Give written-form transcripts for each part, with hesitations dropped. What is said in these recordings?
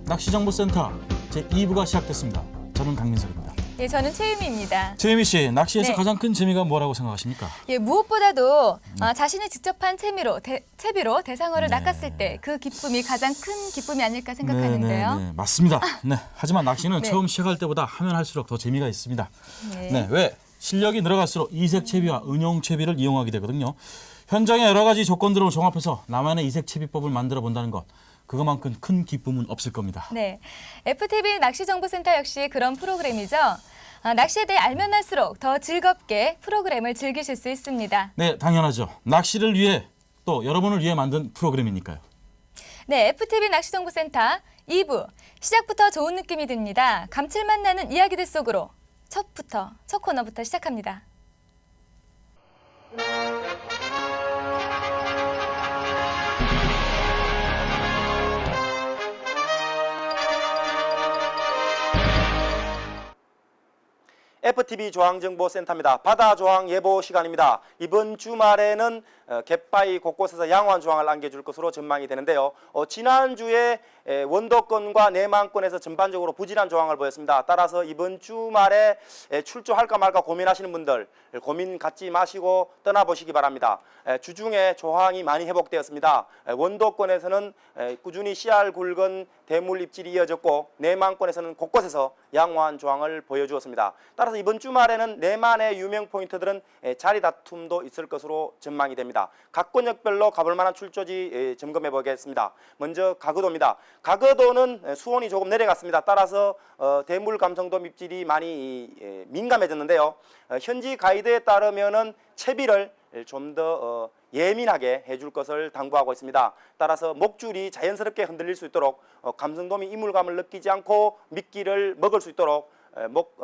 낚시정보센터 제2부가 시작됐습니다. 저는 강민석입니다. 예, 저는 최유미입니다. 최유미 씨, 낚시에서 네. 가장 큰 재미가 뭐라고 생각하십니까? 예, 무엇보다도 자신이 직접 한 채비로 대상어를 네. 낚았을 때 그 기쁨이 가장 큰 기쁨이 아닐까 생각하는데요. 네, 맞습니다. 네, 하지만 낚시는 네. 처음 시작할 때보다 하면 할수록 더 재미가 있습니다. 네. 네, 왜? 실력이 늘어갈수록 이색 채비와 은용 채비를 이용하게 되거든요. 현장의 여러 가지 조건들을 종합해서 나만의 이색 채비법을 만들어 본다는 것, 그것만큼 큰 기쁨은 없을 겁니다. 네, FTV 낚시정보센터 역시 그런 프로그램이죠. 낚시에 대해 알면 할수록 더 즐겁게 프로그램을 즐기실 수 있습니다. 네, 당연하죠. 낚시를 위해 또 여러분을 위해 만든 프로그램이니까요. 네, FTV 낚시정보센터 2부 시작부터 좋은 느낌이 듭니다. 감칠맛 나는 이야기들 속으로 첫 코너부터 시작합니다. FTV 조항정보센터입니다. 바다 조항 예보 시간입니다. 이번 주말에는 갯바위 곳곳에서 양호한 조항을 안겨줄 것으로 전망이 되는데요. 지난주에 원도권과 내만권에서 전반적으로 부진한 조항을 보였습니다. 따라서 이번 주말에 출조할까 말까 고민하시는 분들 고민 갖지 마시고 떠나보시기 바랍니다. 주중에 조항이 많이 회복되었습니다. 원도권에서는 꾸준히 씨알 굵은 대물 입질이 이어졌고 내만권에서는 곳곳에서 양호한 조항을 보여주었습니다. 따라서 이번 주말에는 내만의 유명 포인트들은 자리 다툼도 있을 것으로 전망이 됩니다. 각 권역별로 가볼 만한 출조지 점검해 보겠습니다. 먼저 가거도입니다. 가거도는 수온이 조금 내려갔습니다. 따라서 대물 감성도 입질이 많이 민감해졌는데요. 현지 가이드에 따르면은 채비를 좀 더 예민하게 해줄 것을 당부하고 있습니다. 따라서 목줄이 자연스럽게 흔들릴 수 있도록 감성돔이 이물감을 느끼지 않고 미끼를 먹을 수 있도록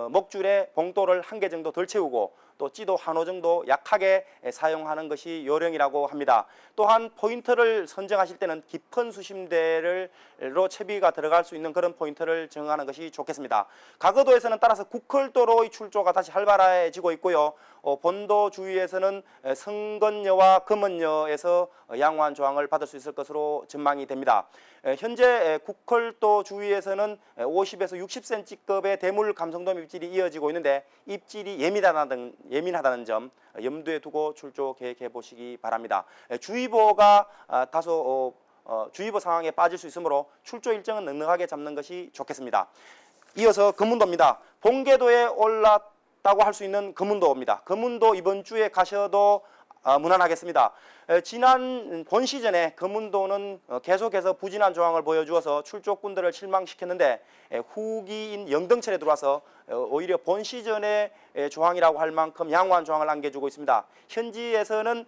목줄에 봉돌을 1개 정도 덜 채우고 또 찌도 한 호 정도 약하게 사용하는 것이 요령이라고 합니다. 또한 포인트를 선정하실 때는 깊은 수심대로 채비가 들어갈 수 있는 그런 포인트를 정하는 것이 좋겠습니다. 가거도에서는 따라서 국컬도로의 출조가 다시 활발해지고 있고요. 본도 주위에서는 성건여와 금은여에서 양호한 조항을 받을 수 있을 것으로 전망이 됩니다. 현재 국컬도 주위에서는 50에서 60cm급의 대물 감성돔 입질이 이어지고 있는데 입질이 예민하다는 점 염두에 두고 출조 계획해 보시기 바랍니다. 주의보가 다소 주의보 상황에 빠질 수 있으므로 출조 일정은 넉넉하게 잡는 것이 좋겠습니다. 이어서 금운도입니다. 본궤도에 올랐다고 할 수 있는 금운도입니다. 금운도 이번 주에 가셔도 무난하겠습니다. 지난 본 시즌에 금운도는 계속해서 부진한 조항을 보여주어서 출조꾼들을 실망시켰는데 후기인 영등철에 들어와서 오히려 본 시즌의 조항이라고 할 만큼 양호한 조항을 안겨주고 있습니다. 현지에서는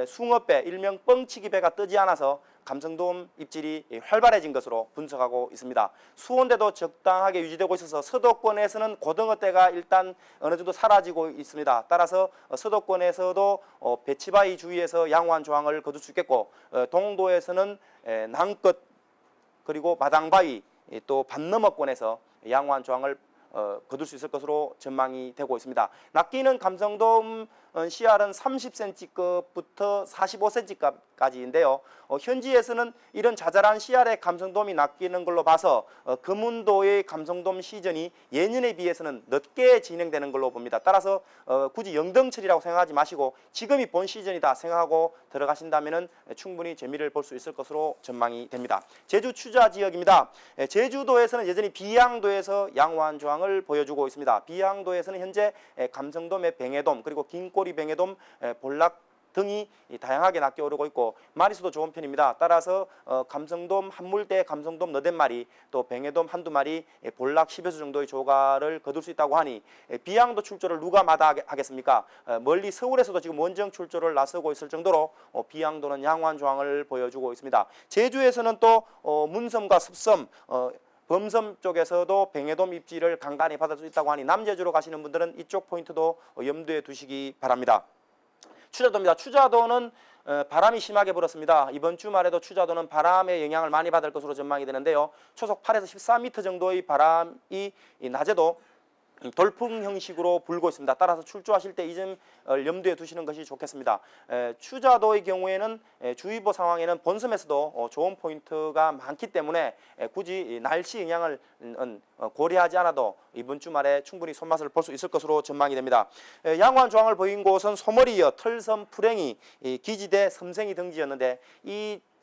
숭어배, 일명 뻥치기배가 뜨지 않아서 감성돔 입질이 활발해진 것으로 분석하고 있습니다. 수온대도 적당하게 유지되고 있어서 서도권에서는 고등어대가 일단 어느 정도 사라지고 있습니다. 따라서 서도권에서도 배치바위 주위에서 양호한 조항을 거둘 수 있겠고 동도에서는 낭끝 그리고 마당바위 또 반너머권에서 양호한 조항을 거둘 수 있을 것으로 전망이 되고 있습니다. 낚이는 감성돔 씨알은 30cm급부터 45cm까지인데요. 현지에서는 이런 자잘한 씨알의 감성돔이 낚이는 걸로 봐서 금운도의 감성돔 시즌이 예년에 비해서는 늦게 진행되는 걸로 봅니다. 따라서 굳이 영등철이라고 생각하지 마시고 지금이 본 시즌이다 생각하고 들어가신다면 충분히 재미를 볼 수 있을 것으로 전망이 됩니다. 제주 추자 지역입니다. 제주도에서는 여전히 비양도에서 양호한 조항을 보여주고 있습니다. 비양도에서는 현재 감성돔의 뱅에돔 그리고 긴꼬리 뱅에돔, 볼락 등이 다양하게 낚여오르고 있고 마리수도 좋은 편입니다. 따라서 감성돔 한물대, 감성돔 너댓 마리, 또 뱅에돔 한두 마리, 볼락 10여 수 정도의 조가를 거둘 수 있다고 하니 비양도 출조를 누가 마다하겠습니까? 멀리 서울에서도 지금 원정 출조를 나서고 있을 정도로 비양도는 양호한 조항을 보여주고 있습니다. 제주에서는 또 문섬과 습섬, 범섬 쪽에서도 뱅에돔 입질을 간간히 받을 수 있다고 하니 남제주로 가시는 분들은 이쪽 포인트도 염두에 두시기 바랍니다. 추자도입니다. 추자도는 바람이 심하게 불었습니다. 이번 주말에도 추자도는 바람의 영향을 많이 받을 것으로 전망이 되는데요. 초속 8에서 14m 정도의 바람이 낮에도 돌풍 형식으로 불고 있습니다. 따라서 출조하실 때 이 점을 염두에 두시는 것이 좋겠습니다. 추자도의 경우에는 주의보 상황에는 본섬에서도 좋은 포인트가 많기 때문에 굳이 날씨 영향을 고려하지 않아도 이번 주말에 충분히 손맛을 볼 수 있을 것으로 전망이 됩니다. 양호한 조항을 보인 곳은 소머리여, 털섬, 풀행이, 기지대, 섬생이 등지였는데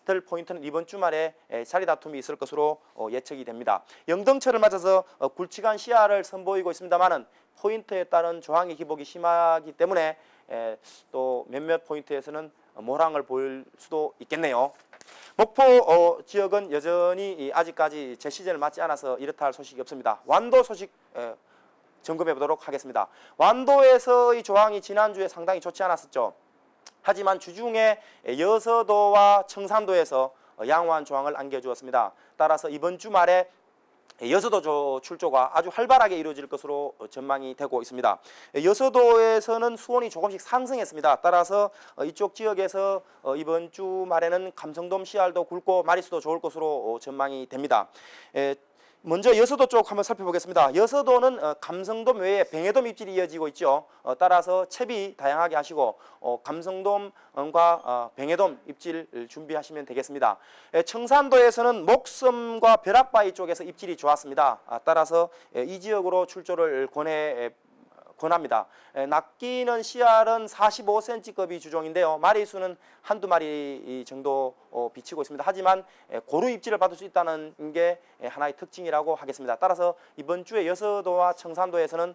들 포인트는 이번 주말에 자리 다툼이 있을 것으로 예측이 됩니다. 영등철을 맞아서 굵직한 시야를 선보이고 있습니다만은 포인트에 따른 조항의 기복이 심하기 때문에 또 몇몇 포인트에서는 모랑을 보일 수도 있겠네요. 목포 지역은 여전히 아직까지 제 시즌을 맞지 않아서 이렇다 할 소식이 없습니다. 완도 소식 점검해 보도록 하겠습니다. 완도에서의 조항이 지난주에 상당히 좋지 않았었죠. 하지만 주중에 여서도와 청산도에서 양호한 조항을 안겨주었습니다. 따라서 이번 주말에 여서도 출조가 아주 활발하게 이루어질 것으로 전망이 되고 있습니다. 여서도에서는 수온이 조금씩 상승했습니다. 따라서 이쪽 지역에서 이번 주말에는 감성돔 씨알도 굵고 마리수도 좋을 것으로 전망이 됩니다. 먼저 여서도 쪽 한번 살펴보겠습니다. 여서도는 감성돔 외에 뱅에돔 입질이 이어지고 있죠. 따라서 채비 다양하게 하시고 감성돔과 뱅에돔 입질 준비하시면 되겠습니다. 청산도에서는 목섬과 벼락바위 쪽에서 입질이 좋았습니다. 따라서 이 지역으로 출조를 권합니다. 낚기는 씨알은 45cm급이 주종인데요. 마리수는 한두 마리 정도 비치고 있습니다. 하지만 고루 입질을 받을 수 있다는 게 하나의 특징이라고 하겠습니다. 따라서 이번 주에 여서도와 청산도에서는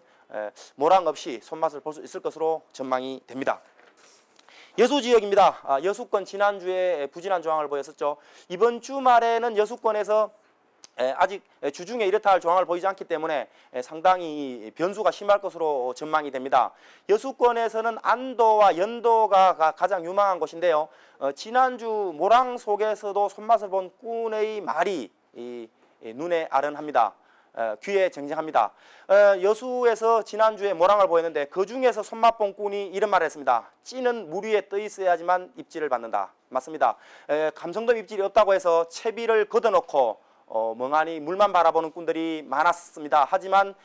모랑 없이 손맛을 볼 수 있을 것으로 전망이 됩니다. 여수 지역입니다. 여수권 지난주에 부진한 조항을 보였었죠. 이번 주말에는 여수권에서 아직 주중에 이렇다 할 조항을 보이지 않기 때문에 상당히 변수가 심할 것으로 전망이 됩니다. 여수권에서는 안도와 연도가 가장 유망한 곳인데요. 지난주 모랑 속에서도 손맛을 본 꾼의 말이 눈에 아른합니다. 귀에 쟁쟁합니다. 여수에서 지난주에 모랑을 보였는데 그 중에서 손맛 본 꾼이 이런 말을 했습니다. 찌는 물 위에 떠 있어야지만 입질을 받는다. 맞습니다. 감성돔 입질이 없다고 해서 채비를 걷어놓고 멍하니 물만 바라보는 꾼들이 많았습니다. 하지만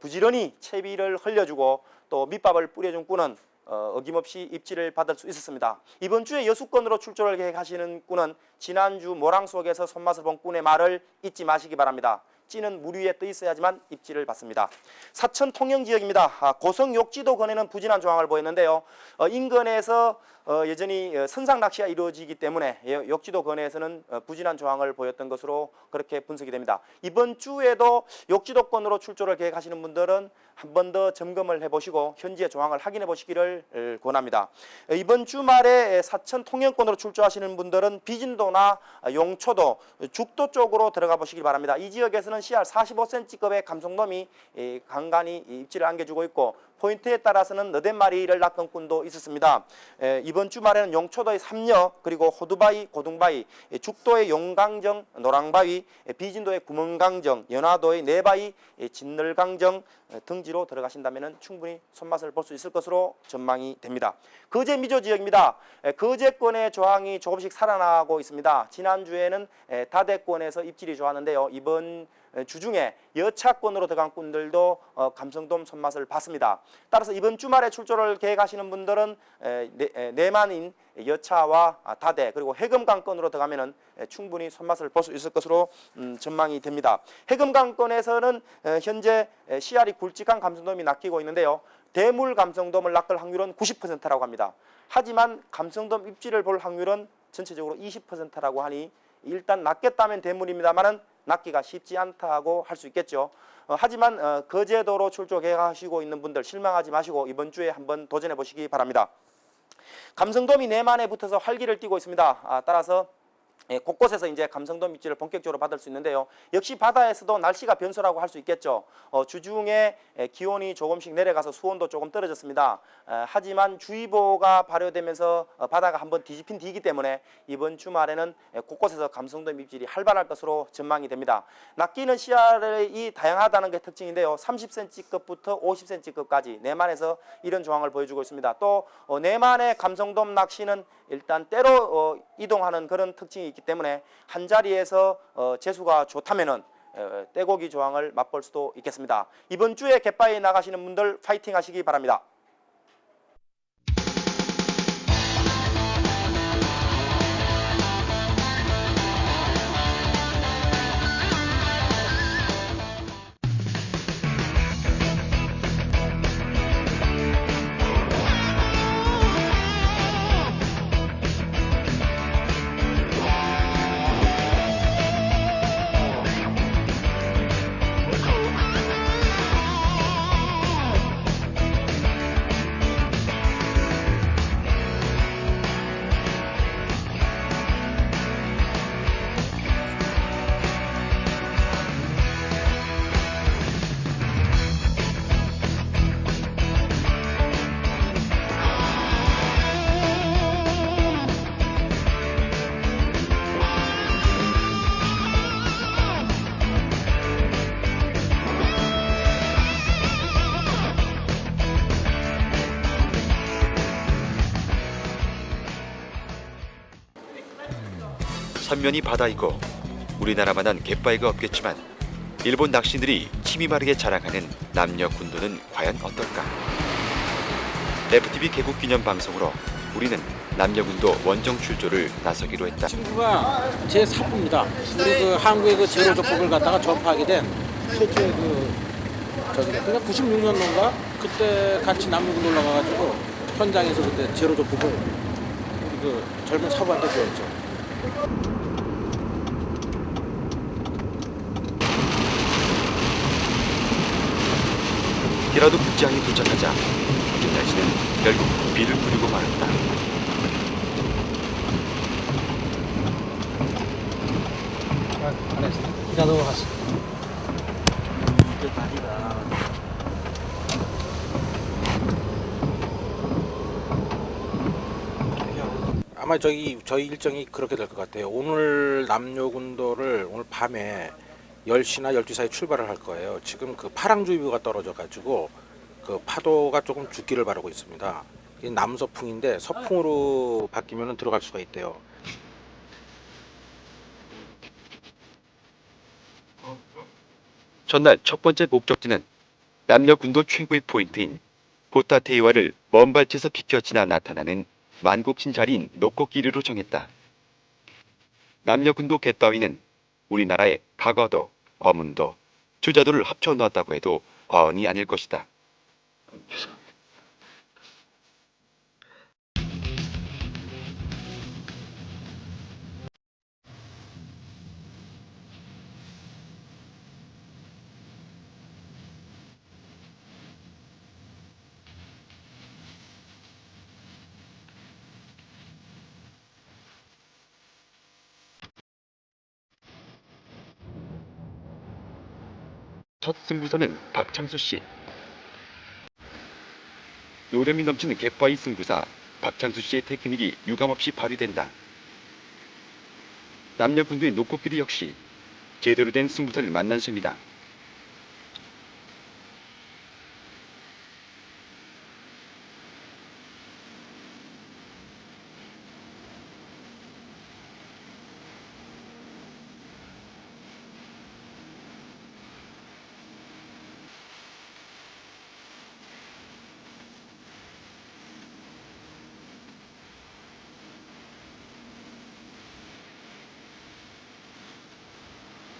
부지런히 채비를 흘려주고 또 밑밥을 뿌려준 꾼은 어김없이 입질을 받을 수 있었습니다. 이번 주에 여수권으로 출조를 계획하시는 꾼은 지난주 모랑 속에서 손맛을 본 꾼의 말을 잊지 마시기 바랍니다. 찌는 물 위에 떠 있어야지만 입질을 받습니다. 사천 통영 지역입니다. 고성 욕지도 건에는 부진한 조항을 보였는데요. 인근에서 여전히 선상 낚시가 이루어지기 때문에 욕지도 건에서는 부진한 조항을 보였던 것으로 그렇게 분석이 됩니다. 이번 주에도 욕지도권으로 출조를 계획하시는 분들은 한 번 더 점검을 해보시고 현지의 조항을 확인해 보시기를 권합니다. 이번 주말에 사천 통영권으로 출조하시는 분들은 비진도나 용초도, 죽도 쪽으로 들어가 보시기 바랍니다. 이 지역에서는 CR 45cm급의 감성돔이 간간히 입질을 안겨주고 있고 포인트에 따라서는 너댓 마리를 낚은 꾼도 있었습니다. 이번 주말에는 용초도의 삼역, 그리고 호두바위, 고둥바위, 죽도의 용강정, 노랑바위, 비진도의 구멍강정, 연화도의 네바위, 진널강정 등지로 들어가신다면 충분히 손맛을 볼 수 있을 것으로 전망이 됩니다. 거제 미조 지역입니다. 거제권의 조항이 조금씩 살아나고 있습니다. 지난주에는 다대권에서 입질이 좋았는데요. 이번 주중에 여차권으로 들어간 꾼들도 감성돔 손맛을 봤습니다. 따라서 이번 주말에 출조를 계획하시는 분들은 내만인 여차와 다대 그리고 해금강권으로 들어가면은 충분히 손맛을 볼 수 있을 것으로 전망이 됩니다. 해금강권에서는 현재 씨알이 굵직한 감성돔이 낚이고 있는데요. 대물 감성돔을 낚을 확률은 90%라고 합니다. 하지만 감성돔 입질을 볼 확률은 전체적으로 20%라고 하니 일단 낚겠다면 대물입니다만은 낚기가 쉽지 않다고 할 수 있겠죠. 하지만 거제도로 출조 계획하시고 있는 분들 실망하지 마시고 이번 주에 한번 도전해 보시기 바랍니다. 감성돔이 내만에 붙어서 활기를 띠고 있습니다. 따라서 곳곳에서 이제 감성돔 입질을 본격적으로 받을 수 있는데요. 역시 바다에서도 날씨가 변수라고 할 수 있겠죠. 주중에 기온이 조금씩 내려가서 수온도 조금 떨어졌습니다. 하지만 주의보가 발효되면서 바다가 한번 뒤집힌 뒤이기 때문에 이번 주말에는 곳곳에서 감성돔 입질이 활발할 것으로 전망이 됩니다. 낚이는 씨알이 다양하다는 게 특징인데요. 30cm급부터 50cm급까지 내만에서 이런 조항을 보여주고 있습니다. 또 내만의 감성돔 낚시는 일단 때로 이동하는 그런 특징이 있기 때문에 한 자리에서 재수가 좋다면은 떼고기 조항을 맛볼 수도 있겠습니다. 이번 주에 갯바위 나가시는 분들 파이팅 하시기 바랍니다. 삼면이 바다이고 우리나라만한 갯바위가 없겠지만 일본 낚시인들이 침이 마르게 자랑하는 남녀 군도는 과연 어떨까? FTV 개국 기념 방송으로 우리는 남녀 군도 원정 출조를 나서기로 했다. 친구가 제 사부입니다. 우리 그 한국의 그 제로 조법을 갖다가 전파하게 된 최초의 그러니까 96년도인가 그때 같이 남북으로 올라가가지고 현장에서 그때 제로 조법을 우리 그 젊은 사부한테 배웠죠. 기라도 극장에 도착하자 김달씨는 결국 비를 부리고 말았다. 기라도 갔어. 아마 저희 일정이 그렇게 될 것 같아요. 오늘 남녀군도를 오늘 밤에 10시나 12시 사이 출발을 할 거예요. 지금 그 파랑주의보가 떨어져 가지고 그 파도가 조금 죽기를 바라고 있습니다. 이게 남서풍인데 서풍으로 바뀌면 들어갈 수가 있대요. 전날 첫 번째 목적지는 남녀 군도 최고의 포인트인 호타테이와를 먼 발치에서 비켜 지나 나타나는 만국신 자리인 노코끼리로 정했다. 남녀 군도 갯바위는 우리나라의 가거도, 거문도, 주자도를 합쳐 놓았다고 해도 과언이 아닐 것이다. 첫 승부사는 박창수 씨. 노련미 넘치는 갯바위 승부사 박창수 씨의 테크닉이 유감없이 발휘된다. 남녀 군도의 노코끼리 역시 제대로 된 승부사를 만난 셈이다.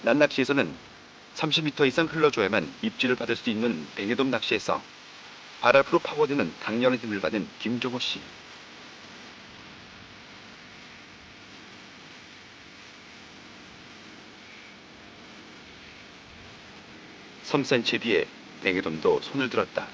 난낚시에서는 30m 이상 흘러줘야만 입질을 받을 수 있는 뱅에돔 낚시에서 발 앞으로 파고드는 강렬한 힘을 받은 김종호 씨. 섬산 채 뒤에 뱅에돔도 손을 들었다.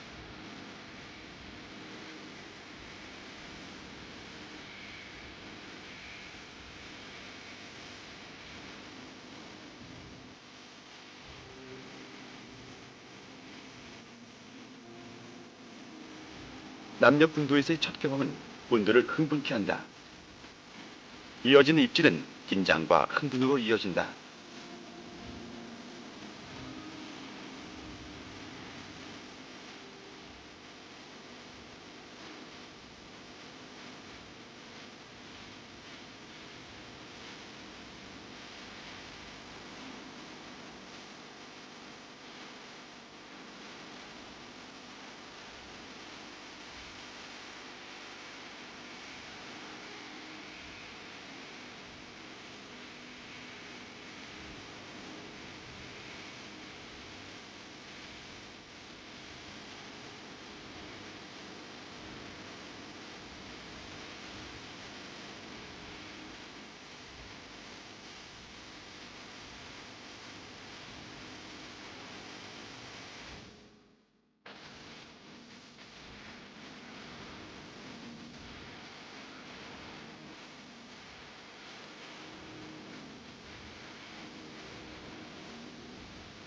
남녀 군도에서의 첫 경험은 본들을 흥분케 한다. 이어지는 입질은 긴장과 흥분으로 이어진다.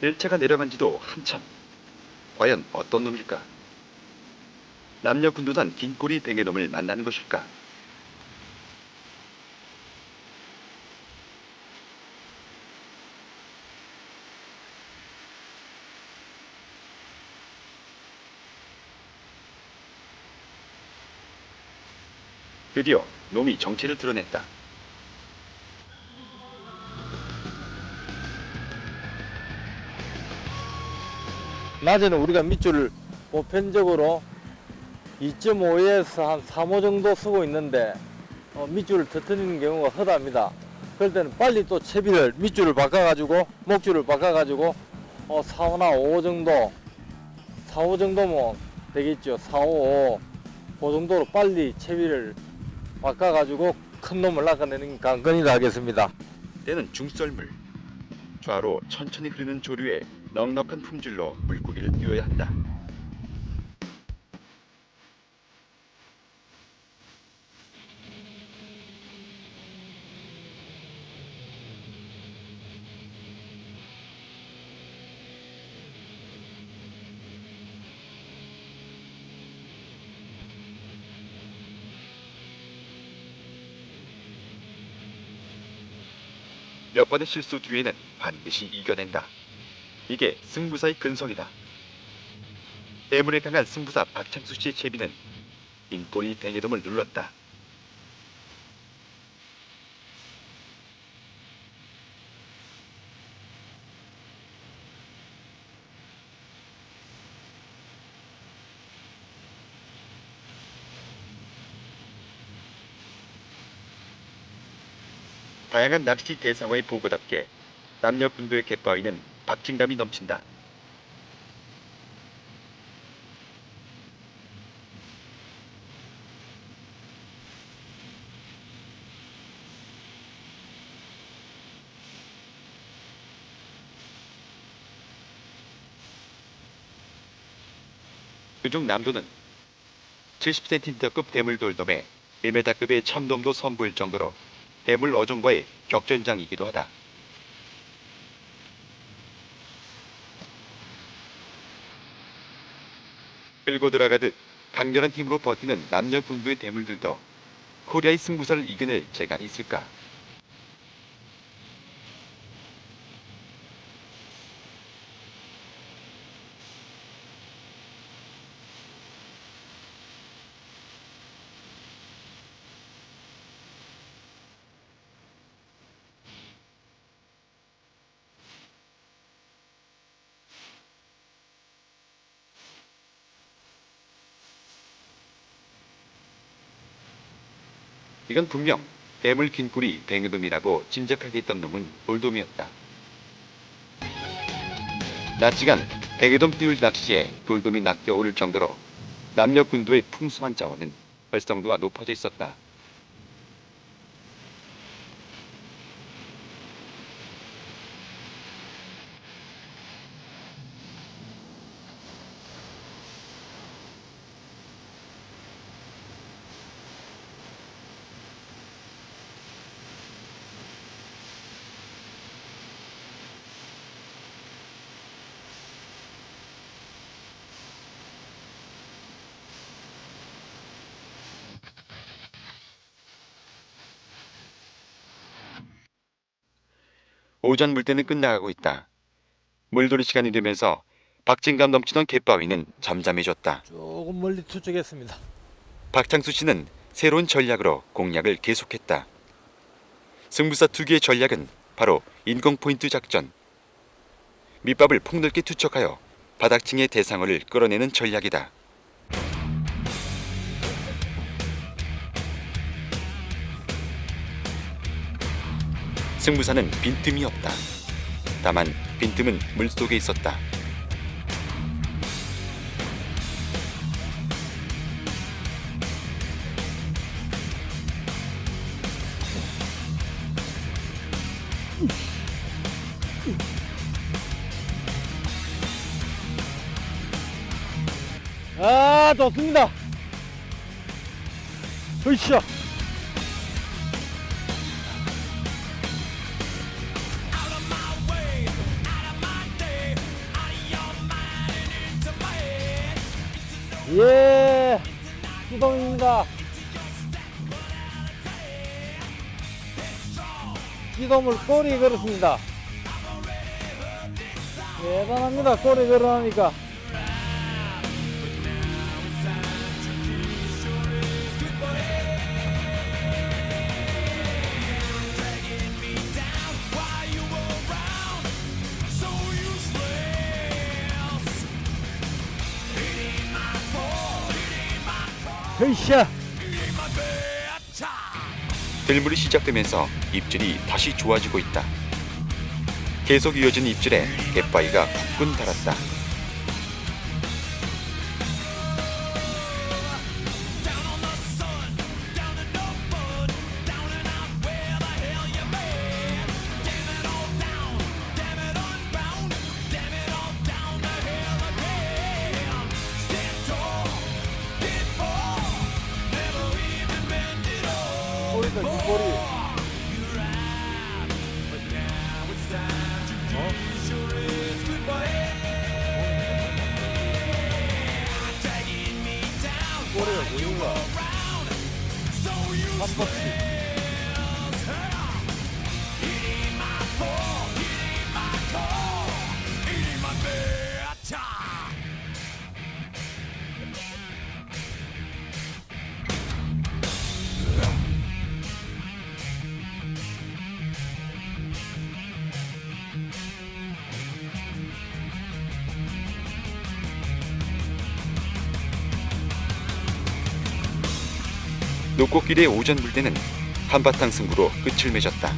열차가 내려간 지도 한참. 과연 어떤 놈일까? 남녀 군도단 긴꼬리 뱅에놈을 만나는 것일까? 드디어 놈이 정체를 드러냈다. 낮에는 우리가 밑줄을 보편적으로 2.5에서 한 3호 정도 쓰고 있는데 밑줄을 터뜨리는 경우가 허다합니다. 그럴 때는 빨리 또 채비를 밑줄을 바꿔가지고 목줄을 바꿔가지고 4호나 5호 정도 4호 정도면 되겠죠. 4, 5, 그 정도로 빨리 채비를 바꿔가지고 큰 놈을 낚아내는 관건이라 하겠습니다. 때는 중썰물. 좌로 천천히 흐르는 조류에 넉넉한 품질로 물고기를 띄워야 한다. 몇 번의 실수 뒤에는 반드시 이겨낸다. 이게 승부사의 근성이다. 때문에 강한 승부사 박창수 씨의 채비는 긴꼬리 뱅에돔을 눌렀다. 다양한 낚시 대상어의 보고답게 남녀 군도의 갯바위는 박진감이 넘친다. 그중 남도는 70cm급 대물돌돔에 1m급의 참돔도 선보일 정도로 대물 어종과의 격전장이기도 하다. 끌고 들어가듯 강렬한 힘으로 버티는 남녀 군도의 대물들도 코리아의 승부사를 이겨낼 재간이 있을까? 이건 분명 대물 긴꼬리 뱅에돔이라고 짐작하게 했던 놈은 돌돔이었다. 낮 시간 뱅에돔 띄울 낚시에 돌돔이 낚여오를 정도로 남녀 군도의 풍성한 자원은 활성도가 높아져 있었다. 오전 물때는 끝나가고 있다. 물돌이 시간이 되면서 박진감 넘치던 갯바위는 잠잠해졌다. 조금 멀리 투척했습니다. 박창수 씨는 새로운 전략으로 공략을 계속했다. 승부사 특유의 전략은 바로 인공포인트 작전. 밑밥을 폭넓게 투척하여 바닥층의 대상어를 끌어내는 전략이다. 승부사는 빈틈이 없다. 다만 빈틈은 물속에 있었다. 아, 좋습니다. 으쌰. 예, 기동입니다. 기동을 꼬리 걸었습니다. 대단합니다. 꼬리 걸어하니까. 헤이샤. 들물이 시작되면서 입질이 다시 좋아지고 있다. 계속 이어진 입질에 갯바위가 굳건 달았다. 꼬리다, 뒷꼬리. 꼬리가 뭐인가? 한 번씩. 노꽃길의 오전 물대는 한바탕 승부로 끝을 맺었다.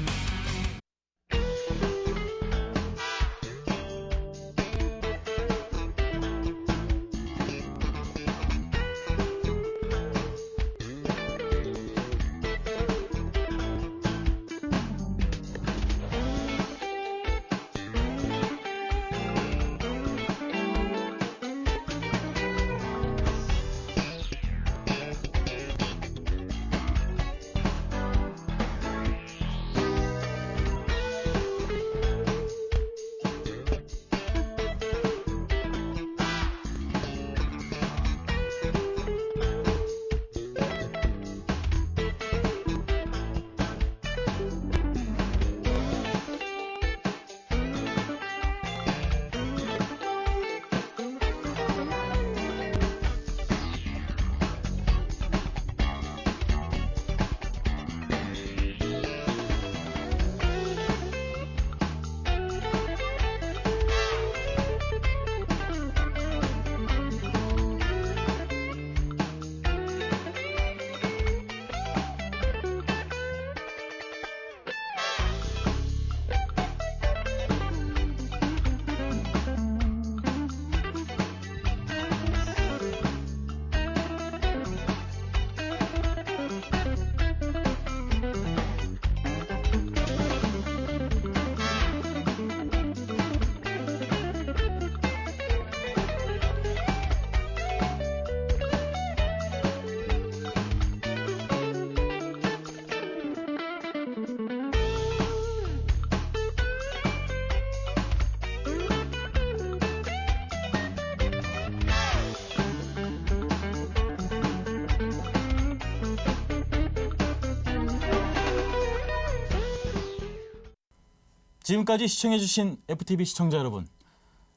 지금까지 시청해주신 FTV 시청자 여러분,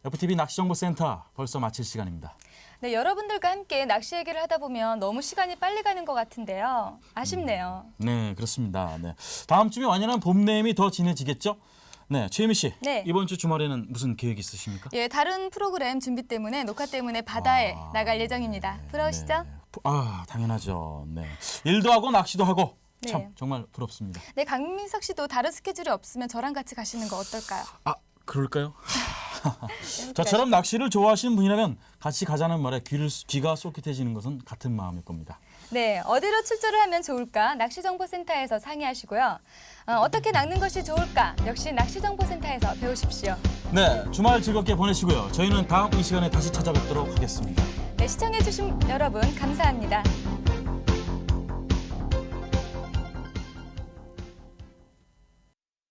FTV 낚시정보센터 벌써 마칠 시간입니다. 네, 여러분들과 함께 낚시 얘기를 하다 보면 너무 시간이 빨리 가는 것 같은데요. 아쉽네요. 네, 그렇습니다. 네, 다음 주면 완연한 봄내음이 더 진해지겠죠? 네, 최유미 씨, 네. 이번 주 주말에는 무슨 계획 있으십니까? 예, 다른 프로그램 준비 때문에 녹화 때문에 바다에 나갈 예정입니다. 부러우시죠? 네. 아, 당연하죠. 네, 일도 하고 낚시도 하고 네. 참 정말 부럽습니다. 네, 강민석 씨도 다른 스케줄이 없으면 저랑 같이 가시는 거 어떨까요? 아, 그럴까요? 저처럼 낚시를 좋아하시는 분이라면 같이 가자는 말에 귀가 쏠깃해지는 것은 같은 마음일 겁니다. 네, 어디로 출조를 하면 좋을까? 낚시정보센터에서 상의하시고요. 어떻게 낚는 것이 좋을까? 역시 낚시정보센터에서 배우십시오. 네, 주말 즐겁게 보내시고요. 저희는 다음 이 시간에 다시 찾아뵙도록 하겠습니다. 네, 시청해주신 여러분 감사합니다.